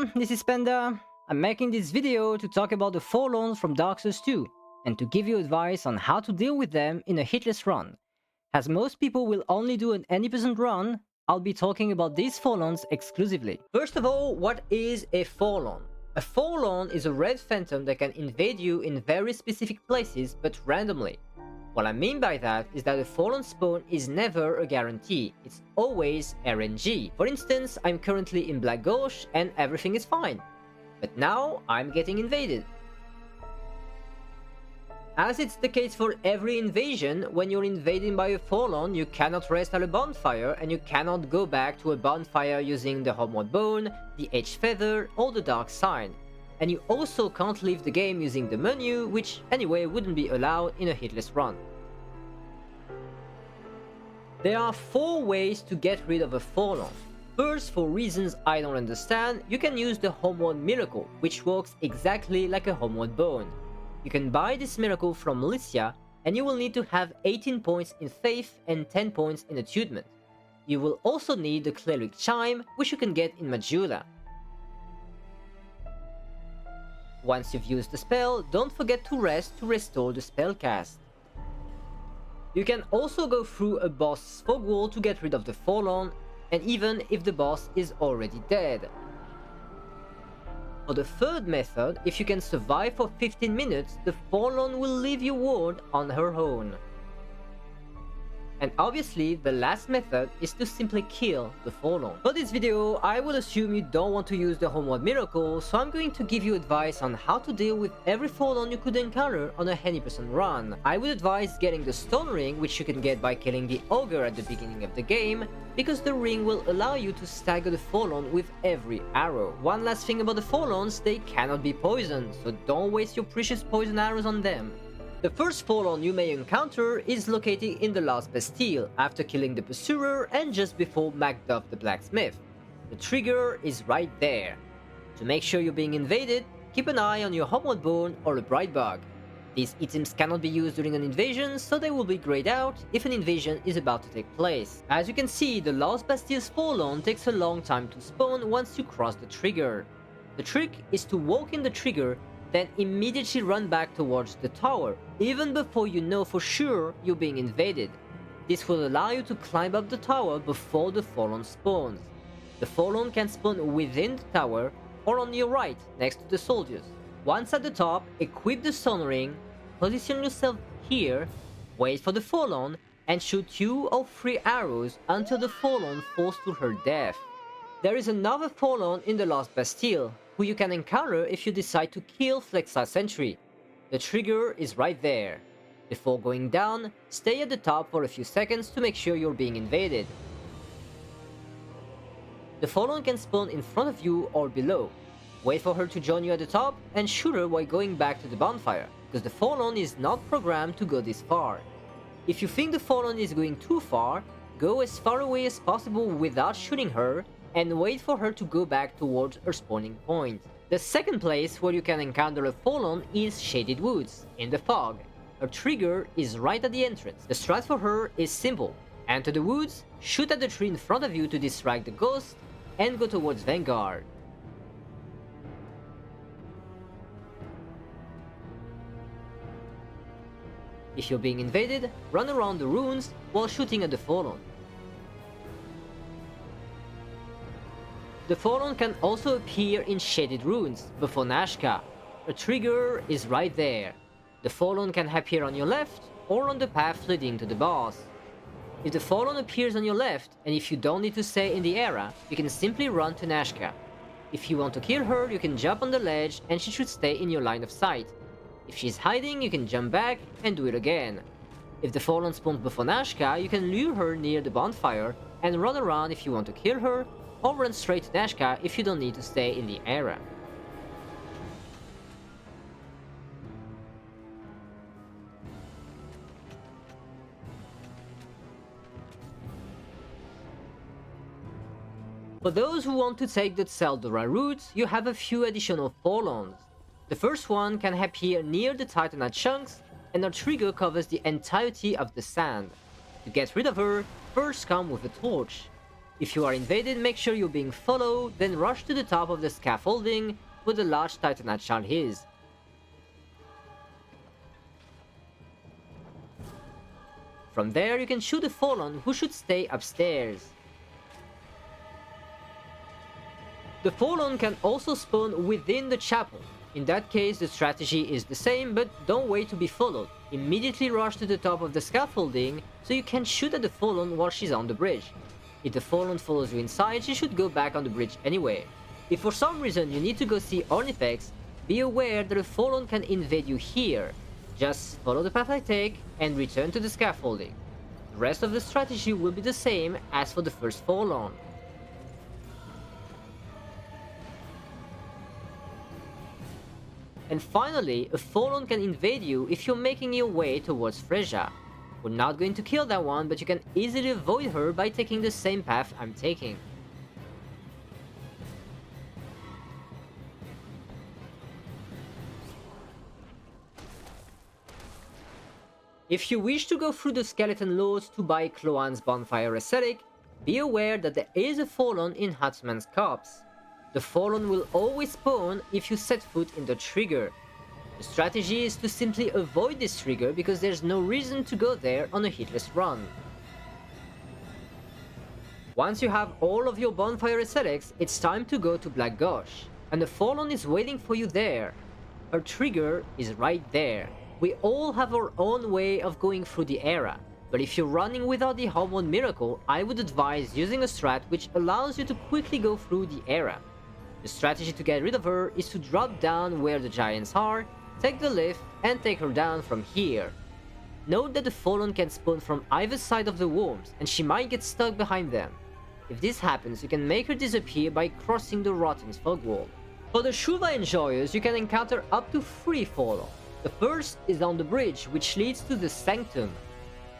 everyone, this is Panda. I'm making this video to talk about the Forlorns from Dark Souls 2 and to give you advice on how to deal with them in a hitless run. As most people will only do an any% run, I'll be talking about these Forlorns exclusively. First of all, what is a Forlorn? A Forlorn is a red phantom that can invade you in very specific places but randomly. What I mean by that is that a Forlorn spawn is never a guarantee, it's always RNG. For instance, I'm currently in Black Gulch and everything is fine. But now I'm getting invaded. As it's the case for every invasion, when you're invaded by a Forlorn, you cannot rest at a bonfire and you cannot go back to a bonfire using the Homeward Bone, the Edge Feather or the Dark Sign. And you also can't leave the game using the menu, which anyway wouldn't be allowed in a hitless run. There are 4 ways to get rid of a Forlorn. First, for reasons I don't understand, you can use the Homeward Miracle, which works exactly like a Homeward Bone. You can buy this miracle from Lycia, and you will need to have 18 points in Faith and 10 points in Attunement. You will also need the Cleric Chime, which you can get in Majula. Once you've used the spell, don't forget to rest to restore the spell cast. You can also go through a boss's fog wall to get rid of the Forlorn, and even if the boss is already dead. For the third method, if you can survive for 15 minutes, the Forlorn will leave your ward on her own. And obviously, the last method is to simply kill the Forlorn. For this video, I will assume you don't want to use the Homeward Miracle, so I'm going to give you advice on how to deal with every Forlorn you could encounter on a any% run. I would advise getting the Stone Ring, which you can get by killing the Ogre at the beginning of the game, because the ring will allow you to stagger the Forlorn with every arrow. One last thing about the Forlorns, they cannot be poisoned, so don't waste your precious poison arrows on them. The first Forlorn you may encounter is located in the last Bastille, after killing the Pursuer and just before Macduff the Blacksmith. The trigger is right there. To make sure you're being invaded, keep an eye on your Homeward Bone or a Bright Bug. These items cannot be used during an invasion, so they will be grayed out if an invasion is about to take place. As you can see, the last Bastille's Forlorn takes a long time to spawn once you cross the trigger. The trick is to walk in the trigger, then immediately run back towards the tower, even before you know for sure you're being invaded. This will allow you to climb up the tower before the Forlorn spawns. The Forlorn can spawn within the tower or on your right, next to the soldiers. Once at the top, equip the Stone Ring, position yourself here, wait for the Forlorn, and shoot 2 or 3 arrows until the Forlorn falls to her death. There is another Forlorn in the last Bastille, who you can encounter if you decide to kill Flexa Sentry. The trigger is right there. Before going down, stay at the top for a few seconds to make sure you're being invaded. The Forlorn can spawn in front of you or below. Wait for her to join you at the top and shoot her while going back to the bonfire, because the Forlorn is not programmed to go this far. If you think the Forlorn is going too far, go as far away as possible without shooting her, and wait for her to go back towards her spawning point. The second place where you can encounter a Forlorn is Shaded Woods, in the fog. Her trigger is right at the entrance. The strat for her is simple. Enter the woods, shoot at the tree in front of you to distract the ghost, and go towards Vanguard. If you're being invaded, run around the ruins while shooting at the Forlorn. The Forlorn can also appear in Shaded Ruins, before Nashka. A trigger is right there. The Forlorn can appear on your left, or on the path leading to the boss. If the Forlorn appears on your left, and if you don't need to stay in the area, you can simply run to Nashka. If you want to kill her, you can jump on the ledge, and she should stay in your line of sight. If she's hiding, you can jump back, and do it again. If the Forlorn spawns before Nashka, you can lure her near the bonfire, and run around if you want to kill her, or run straight to Nashka if you don't need to stay in the area. For those who want to take the Tseldora route, you have a few additional Forlorns. The first one can appear near the Titanite chunks, and her trigger covers the entirety of the sand. To get rid of her, first come with a torch. If you are invaded, make sure you're being followed, then rush to the top of the scaffolding where the large Titanite shard is. From there, you can shoot the Forlorn, who should stay upstairs. The Forlorn can also spawn within the chapel. In that case, the strategy is the same, but don't wait to be followed. Immediately rush to the top of the scaffolding so you can shoot at the Forlorn while she's on the bridge. If the Forlorn follows you inside, she should go back on the bridge anyway. If for some reason you need to go see Ornifex, be aware that the Forlorn can invade you here. Just follow the path I take and return to the scaffolding. The rest of the strategy will be the same as for the first Forlorn. And finally, a Forlorn can invade you if you're making your way towards Freja. We're not going to kill that one, but you can easily avoid her by taking the same path I'm taking. If you wish to go through the Skeleton Lords to buy Cloan's Bonfire Aesthetic, be aware that there is a Forlorn in Huntsman's Copse. The Forlorn will always spawn if you set foot in the trigger. The strategy is to simply avoid this trigger because there's no reason to go there on a hitless run. Once you have all of your Bonfire Aesthetics, it's time to go to Black Gulch, and the Forlorn is waiting for you there. Her trigger is right there. We all have our own way of going through the area, but if you're running without the Homeward Miracle, I would advise using a strat which allows you to quickly go through the area. The strategy to get rid of her is to drop down where the giants are, take the lift, and take her down from here. Note that the Forlorn can spawn from either side of the worms, and she might get stuck behind them. If this happens, you can make her disappear by crossing the Rotting's fog wall. For the Shulva enjoyers, you can encounter up to 3 Forlorn. The first is on the bridge, which leads to the Sanctum.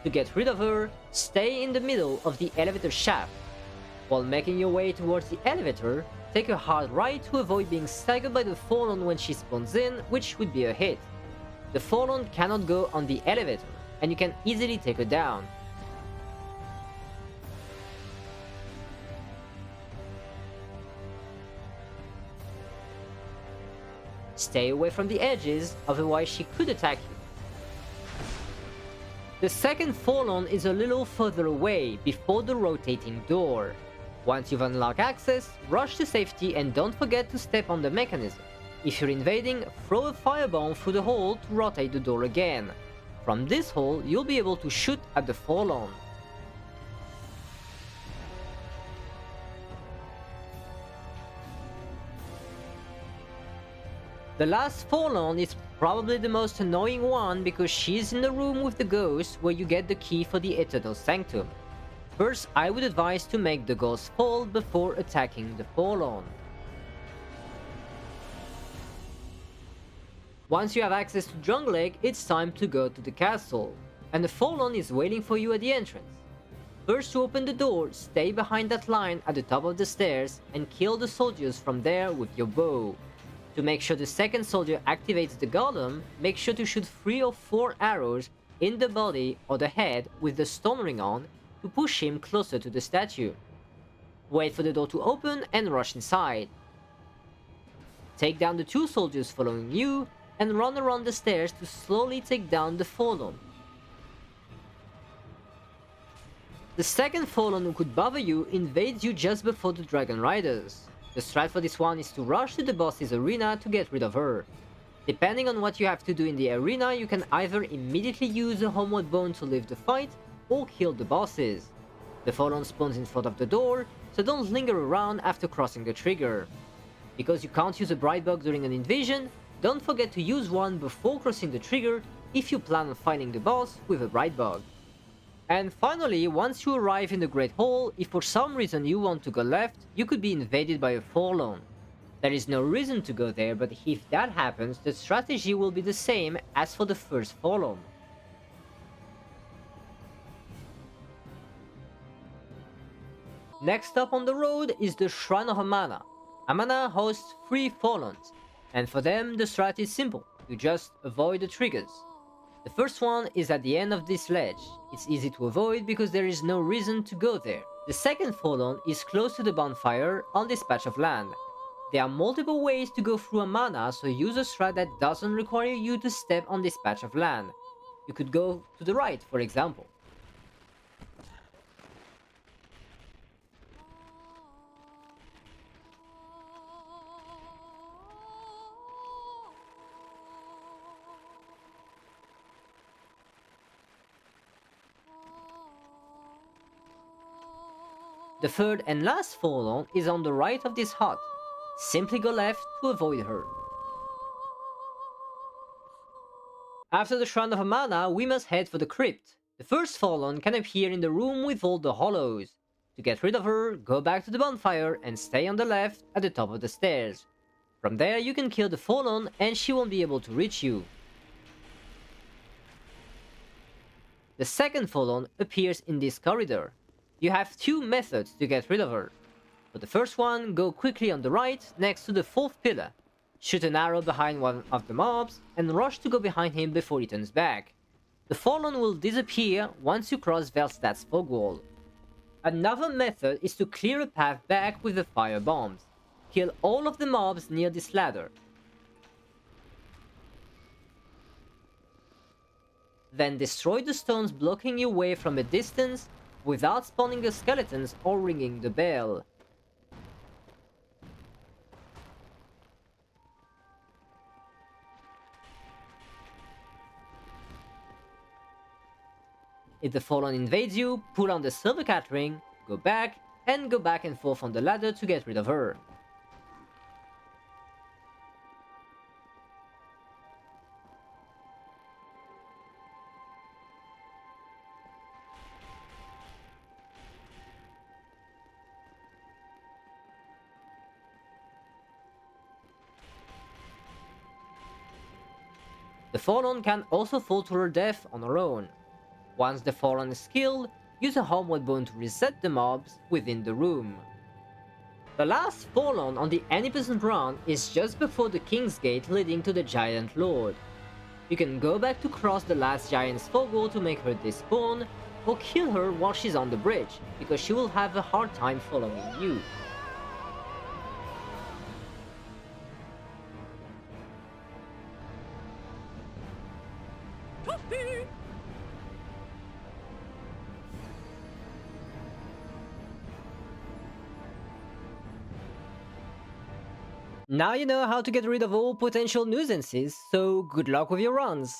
To get rid of her, stay in the middle of the elevator shaft. While making your way towards the elevator, take a hard right to avoid being staggered by the Forlorn when she spawns in, which would be a hit. The Forlorn cannot go on the elevator, and you can easily take her down. Stay away from the edges, otherwise she could attack you. The second Forlorn is a little further away, before the rotating door. Once you've unlocked access, rush to safety and don't forget to step on the mechanism. If you're invading, throw a firebomb through the hole to rotate the door again. From this hole, you'll be able to shoot at the Forlorn. The last Forlorn is probably the most annoying one because she's in the room with the ghost where you get the key for the Eternal Sanctum. First, I would advise to make the ghost fall before attacking the Forlorn. Once you have access to Drangleic, it's time to go to the castle, and the Forlorn is waiting for you at the entrance. First, to open the door, stay behind that line at the top of the stairs and kill the soldiers from there with your bow. To make sure the second soldier activates the golem, make sure to shoot 3 or 4 arrows in the body or the head with the stone ring on to push him closer to the statue. Wait for the door to open and rush inside. Take down the 2 soldiers following you and run around the stairs to slowly take down the Forlorn. The second Forlorn who could bother you invades you just before the Dragon Riders. The strat for this one is to rush to the boss's arena to get rid of her. Depending on what you have to do in the arena, you can either immediately use a Homeward Bone to leave the fight, or kill the bosses. The Forlorn spawns in front of the door, so don't linger around after crossing the trigger. Because you can't use a Bright Bug during an invasion, don't forget to use one before crossing the trigger if you plan on fighting the boss with a Bright Bug. And finally, once you arrive in the Great Hall, if for some reason you want to go left, you could be invaded by a Forlorn. There is no reason to go there, but if that happens, the strategy will be the same as for the first Forlorn. Next up on the road is the Shrine of Amana. Amana hosts 3 Forlorns, and for them the strat is simple, you just avoid the triggers. The first one is at the end of this ledge. It's easy to avoid because there is no reason to go there. The second Forlorn is close to the bonfire on this patch of land. There are multiple ways to go through Amana, so use a strat that doesn't require you to step on this patch of land. You could go to the right, for example. The third and last Forlorn is on the right of this hut. Simply go left to avoid her. After the Shrine of Amana, we must head for the Crypt. The first Forlorn can appear in the room with all the hollows. To get rid of her, go back to the bonfire and stay on the left at the top of the stairs. From there you can kill the Forlorn and she won't be able to reach you. The second Forlorn appears in this corridor. You have two methods to get rid of her. For the first one, go quickly on the right next to the fourth pillar. Shoot an arrow behind one of the mobs and rush to go behind him before he turns back. The Forlorn will disappear once you cross Velstad's fog wall. Another method is to clear a path back with the fire bombs. Kill all of the mobs near this ladder. Then destroy the stones blocking your way from a distance without spawning the skeletons or ringing the bell. If the Forlorn invades you, pull on the silver cat ring, go back and forth on the ladder to get rid of her. The Forlorn can also fall to her death on her own. Once the Forlorn is killed, use a homeward bone to reset the mobs within the room. The last Forlorn on the any% run is just before the King's Gate leading to the Giant Lord. You can go back to cross the last Giant's fog wall to make her despawn, or kill her while she's on the bridge, because she will have a hard time following you. Now you know how to get rid of all potential nuisances, so good luck with your runs!